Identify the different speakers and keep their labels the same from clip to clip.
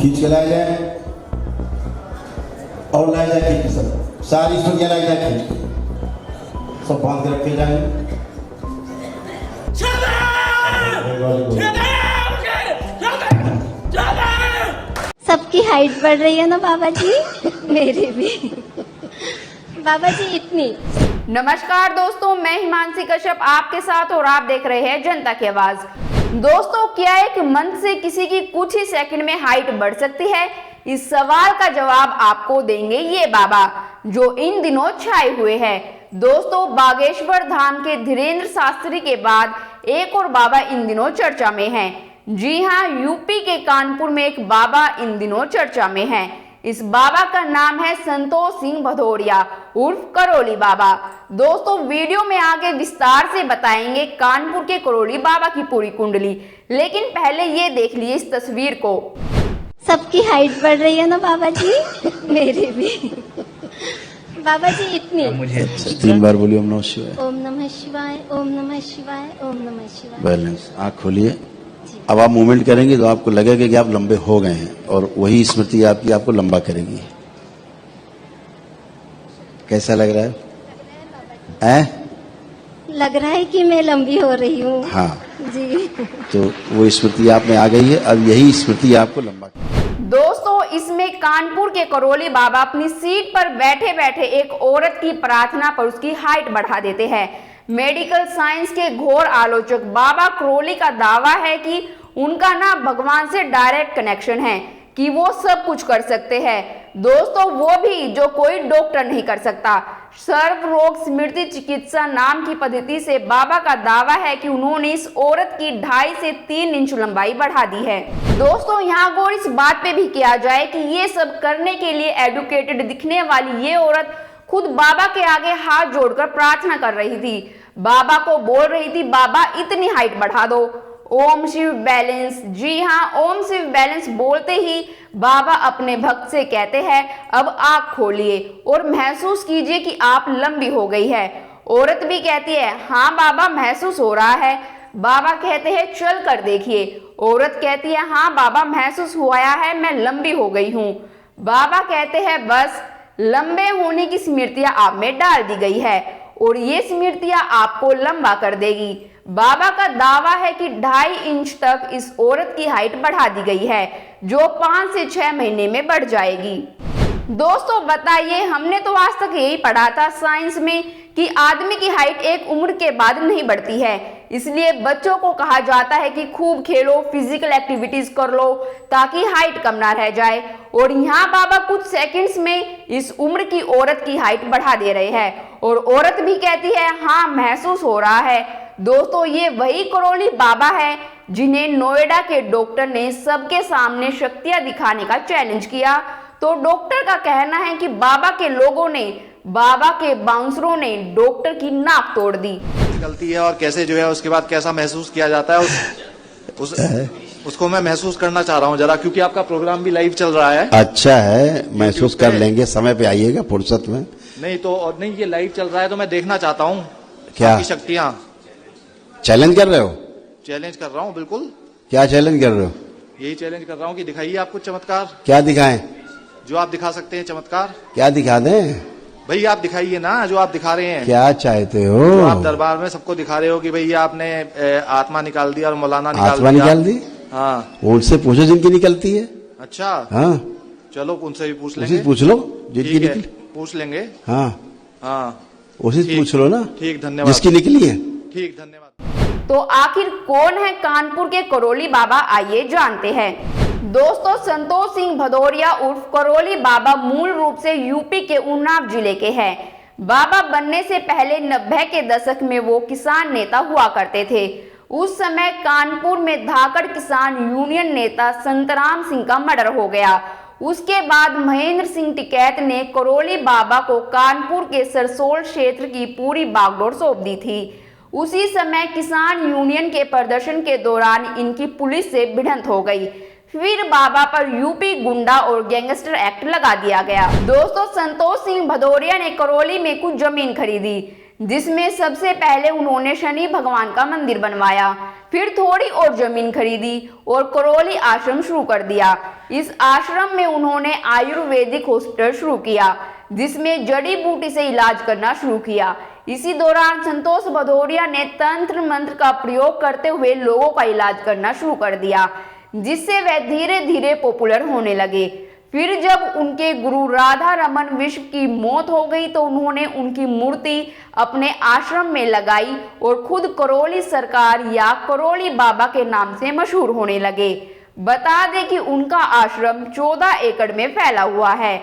Speaker 1: खींच के लाया जाए और लाया जाए खींच के, सब सारी स्मृतियां लाई जाए खींच के, सब बांध के रखे जाए।
Speaker 2: सबकी हाइट बढ़ रही है ना बाबा जी, मेरी भी। बाबा जी इतनी।
Speaker 3: नमस्कार दोस्तों, मैं हिमांशी कश्यप आपके साथ और आप देख रहे हैं जनता की आवाज। दोस्तों, क्या एक मंथ से किसी की कुछ ही सेकंड में हाइट बढ़ सकती है? इस सवाल का जवाब आपको देंगे ये बाबा जो इन दिनों छाए हुए हैं। दोस्तों, बागेश्वर धाम के धीरेन्द्र शास्त्री के बाद एक और बाबा इन दिनों चर्चा में हैं। जी हाँ, यूपी के कानपुर में एक बाबा इन दिनों चर्चा में हैं। इस बाबा का नाम है संतोष सिंह भदौरिया उर्फ करोली बाबा। दोस्तों, वीडियो में आगे विस्तार से बताएंगे कानपुर के करोली बाबा की पूरी कुंडली, लेकिन पहले ये देख लीजिए इस तस्वीर को।
Speaker 2: सबकी हाइट बढ़ रही है ना बाबा जी, मेरी भी। बाबा जी इतनी।
Speaker 1: मुझे 3 बार बोलिए ओम नमः शिवाय।
Speaker 2: ओम नमः शिवाय, ओम नमः शिवाय, ओम नमः शिवाय।
Speaker 1: बैलेंस, आँख खोलिए। अब आप मूवमेंट करेंगे तो आपको लगेगा कि आप लंबे हो गए हैं और वही स्मृति आपकी आपको लंबा करेगी। कैसा लग रहा है?
Speaker 2: लग रहा है कि मैं लंबी हो रही हूँ।
Speaker 1: हाँ
Speaker 2: जी।
Speaker 1: तो वो स्मृति आप में आ गई है, अब यही स्मृति आपको लंबा।
Speaker 3: दोस्तों, इसमें कानपुर के करोली बाबा अपनी सीट पर बैठे बैठे एक औरत की प्रार्थना पर उसकी हाइट बढ़ा देते हैं। मेडिकल साइंस के घोर आलोचक बाबा करोली का दावा है कि उनका ना भगवान से डायरेक्ट कनेक्शन है, कि वो सब कुछ कर सकते हैं। दोस्तों, वो भी जो कोई डॉक्टर नहीं कर सकता। सर्व रोग स्मृति चिकित्सा नाम की पद्धति से बाबा का दावा है कि उन्होंने इस औरत की 2.5 से 3 इंच लंबाई बढ़ा दी है। दोस्तों, यहाँ गौर इस बात पे भी किया जाए कि ये सब करने के लिए एडुकेटेड दिखने वाली ये औरत खुद बाबा के आगे हाथ जोड़कर प्रार्थना कर रही थी। बाबा को बोल रही थी, बाबा इतनी हाइट बढ़ा दो। ओम शिव बैलेंस। जी हाँ, ओम शिव बैलेंस बोलते ही बाबा अपने भक्त से कहते हैं, अब आँख खोलिए और महसूस कीजिए कि आप लंबी हो गई है। औरत भी कहती है, हाँ बाबा महसूस हो रहा है। बाबा कहते हैं, चल कर देखिए। औरत कहती है, हाँ बाबा महसूस हुआ है, मैं लंबी हो गई हूँ। बाबा कहते हैं, बस लंबे होने की स्मृतियां आप में डाल दी गई है और ये स्मृतियां आपको लंबा कर देगी। बाबा का दावा है कि 2.5 इंच तक इस औरत की हाइट बढ़ा दी गई है, जो 5 से 6 महीने में बढ़ जाएगी। दोस्तों, बताइए, हमने तो आज तक यही पढ़ा था साइंस में कि आदमी की हाइट एक उम्र के बाद नहीं बढ़ती है, इसलिए बच्चों को कहा जाता है कि खूब खेलो, फिजिकल एक्टिविटीज कर लो ताकि हाइट कम ना रह जाए। और यहाँ बाबा कुछ सेकंड्स में इस उम्र की औरत की हाइट बढ़ा दे रहे हैं और औरत भी कहती है, हाँ महसूस हो रहा है। दोस्तों, ये वही करोली बाबा है जिन्हें नोएडा के डॉक्टर ने सबके सामने शक्तियां दिखाने का चैलेंज किया। तो डॉक्टर का कहना है कि बाबा के लोगों ने, बाबा के बाउंसरों ने डॉक्टर की नाक तोड़ दी।
Speaker 4: निकलती है और कैसे जो है उसके बाद कैसा महसूस किया जाता है उसको मैं महसूस करना चाह रहा हूँ जरा, क्योंकि आपका प्रोग्राम भी लाइव चल रहा है।
Speaker 1: अच्छा है, महसूस कर लेंगे, समय पे आइएगा फुर्सत में।
Speaker 4: नहीं तो और नहीं, ये लाइव चल रहा है तो मैं देखना चाहता हूँ
Speaker 1: क्या
Speaker 4: आपकी शक्तियाँ।
Speaker 1: चैलेंज कर रहे हो?
Speaker 4: चैलेंज कर रहा हूँ, बिल्कुल।
Speaker 1: क्या चैलेंज कर रहे हो?
Speaker 4: यही चैलेंज कर रहा हूँ कि दिखाइए आप कुछ चमत्कार।
Speaker 1: क्या दिखाएं?
Speaker 4: जो आप दिखा सकते हैं चमत्कार।
Speaker 1: क्या दिखा दें?
Speaker 4: भाई आप दिखाइए ना जो आप दिखा रहे हैं।
Speaker 1: क्या चाहते हो?
Speaker 4: जो आप दरबार में सबको दिखा रहे हो कि भैया आपने आत्मा निकाल दी और मौलाना
Speaker 1: आत्मा निकाल दी?
Speaker 4: हाँ,
Speaker 1: उनसे पूछो जिनकी निकलती है।
Speaker 4: अच्छा,
Speaker 1: हाँ
Speaker 4: चलो उनसे भी पूछ लेंगे।
Speaker 1: उसी पूछ लो जिनकी
Speaker 4: ठीक है,
Speaker 1: निकली।
Speaker 4: पूछ लेंगे।
Speaker 1: हाँ
Speaker 4: हाँ,
Speaker 1: उसी से पूछ लो ना।
Speaker 4: ठीक, धन्यवाद।
Speaker 1: जिसकी निकली है।
Speaker 4: ठीक, धन्यवाद।
Speaker 3: तो आखिर कौन है कानपुर के करोली बाबा, आइए जानते हैं। दोस्तों, संतोष सिंह भदौरिया उर्फ करोली बाबा मूल रूप से यूपी के उन्नाव जिले के हैं। बाबा बनने से पहले 90 के दशक में वो किसान नेता हुआ करते थे। उस समय कानपुर में धाकड़ किसान यूनियन नेता संतराम सिंह का मर्डर हो गया। उसके बाद महेंद्र सिंह टिकैत ने करोली बाबा को कानपुर के सरसोल क्षेत्र की पूरी बागडोर सौंप दी थी। उसी समय किसान यूनियन के प्रदर्शन के दौरान इनकी पुलिस से भिड़ंत हो गई। फिर बाबा पर यूपी गुंडा और गैंगस्टर एक्ट लगा दिया गया। दोस्तों, संतोष सिंह भदौरिया ने करोली में कुछ जमीन खरीदी, जिसमें सबसे पहले उन्होंने शनि भगवान का मंदिर बनवाया। फिर थोड़ी और जमीन खरीदी और करौली आश्रम शुरू कर दिया। इस आश्रम में उन्होंने आयुर्वेदिक हॉस्पिटल शुरू किया, जिसमें जड़ी बूटी से इलाज करना शुरू किया। इसी दौरान संतोष भदौरिया ने तंत्र मंत्र का प्रयोग करते हुए लोगों का इलाज करना शुरू कर दिया, जिससे वे धीरे धीरे पॉपुलर होने लगे। फिर जब उनके गुरु राधा रमन विश्व की मौत हो गई तो उन्होंने उनकी मूर्ति अपने आश्रम में लगाई और खुद करौली सरकार या करौली बाबा के नाम से मशहूर होने लगे। बता दें कि उनका आश्रम 14 एकड़ में फैला हुआ है।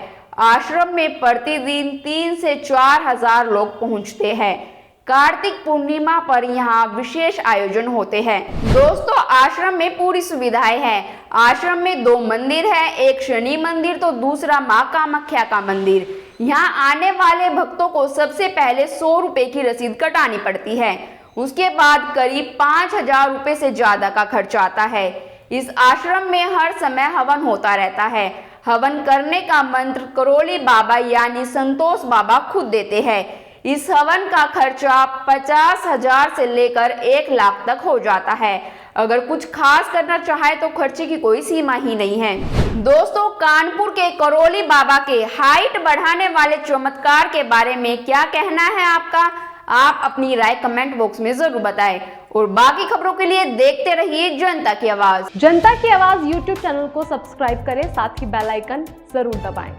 Speaker 3: आश्रम में प्रतिदिन 3 से 4 हजार लोग पहुंचते हैं। कार्तिक पूर्णिमा पर यहाँ विशेष आयोजन होते हैं। दोस्तों, आश्रम में पूरी सुविधाएं हैं। आश्रम में 2 मंदिर है, एक शनि मंदिर तो दूसरा मां कामाख्या का मंदिर। यहाँ आने वाले भक्तों को सबसे पहले 100 रुपए की रसीद कटानी पड़ती है। उसके बाद करीब 5,000 रुपए से ज्यादा का खर्च आता है। इस आश्रम में हर समय हवन होता रहता है। हवन करने का मंत्र करौली बाबा यानी संतोष बाबा खुद देते हैं। इस हवन का खर्चा 50,000 से लेकर 1 लाख तक हो जाता है। अगर कुछ खास करना चाहे तो खर्चे की कोई सीमा ही नहीं है। दोस्तों, कानपुर के करौली बाबा के हाइट बढ़ाने वाले चमत्कार के बारे में क्या कहना है आपका? आप अपनी राय कमेंट बॉक्स में जरूर बताएं और बाकी खबरों के लिए देखते रहिए जनता की आवाज।
Speaker 5: जनता की आवाज YouTube चैनल को सब्सक्राइब करें, साथ ही बेल आइकन जरूर दबाएं।